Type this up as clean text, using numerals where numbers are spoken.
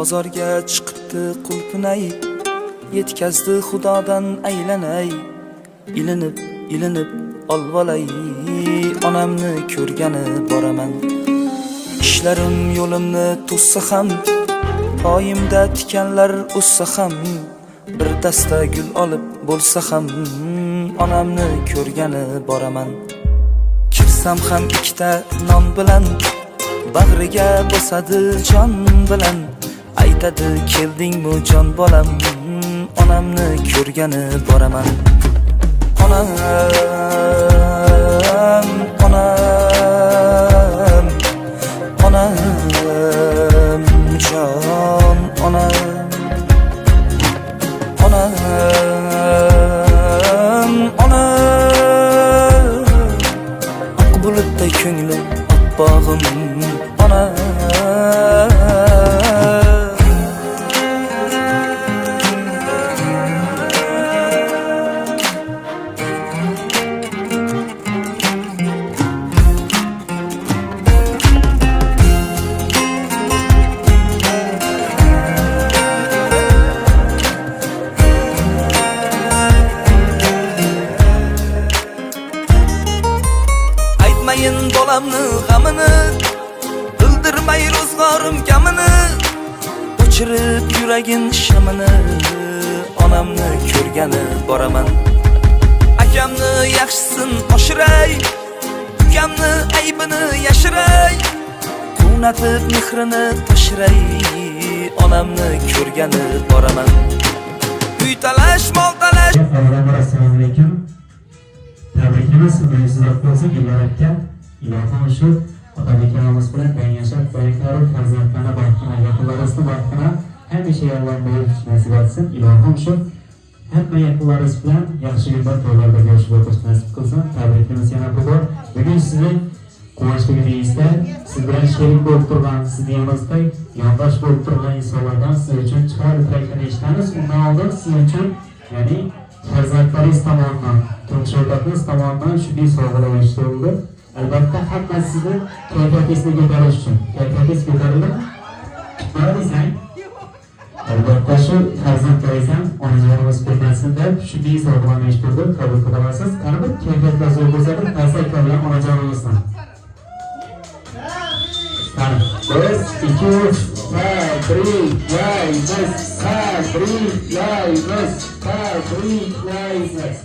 bozorga chiqibdi qulpunay, yetkazdi xudodan aylanay, ilinib olvolay, onamni ko'rgani boraman. Ishlarim yo'limni to'ssa ham, poyimda tikanlar o'ssa ham, bir dasta gul olib bo'lsa ham, onamni ko'rgani boraman. Kirsam ham ikkita non bilan, bag'riga bosadi jon bilan, aytadi keldingmi jon bolam, onamni ko'rgani boraman. Onam, onam, onam, jon onam, onam, onam, oq bulutday ko'nglim, oppog'im, onam. Aytmayin bolamni g'amini, bildirmay ro'zg'orim kamini, o'chirib yuragin shamini, onamni ko'rgani boraman. Akamni yaxshisin oshiray, ukamni aybini yashiray, quvnatib mehrini tashiray, onamni ko'rgani boraman. Uy talash, mol talash. Assalomu alaykum. Tabriklaymiz, sizlar bo'lsa yillarga ilohim shu ota-onamiz bilan teng yashab, boyliklari farzandlarni baxtini, yaqinlaringizni baxtini hamisha yolg'on bo'lish nasib etsin. Ilohim shu hamma yaqinlaringiz bilan yaxshi yillar to'ylarda bo'lishib o'tish nasib qilsin. Tabriklaymiz yana bir bor. Bugun sizni quvonchligingizda siz bilan sherik bo'lib turgan, sizni yoningizda yondosh bo'lib turgan insonlardan siz uchun chiqarib tilaklarni eshitamiz. Undan oldin siz uchun, ya'ni farzandlaringiz tomonidan, turmush o'rtog'ingiz tomonidan shunday sovg'alar eshitildi. Albatta hamma sizni kayfiyatingizni ko'tarish uchun. Kayfiyatingiz ko'tarildi. Nima desang? Albatta shu farzandlaringiz ham onajonimiz ko'rmasin deb shunday sovg'alarni eshitildi. Qabul qilasiz. Qani bir kayfiyatlar zo'r bo'lsa, ta'sir qilgan onajonimizdan. Qani 1 2 3 4 5 6 7 8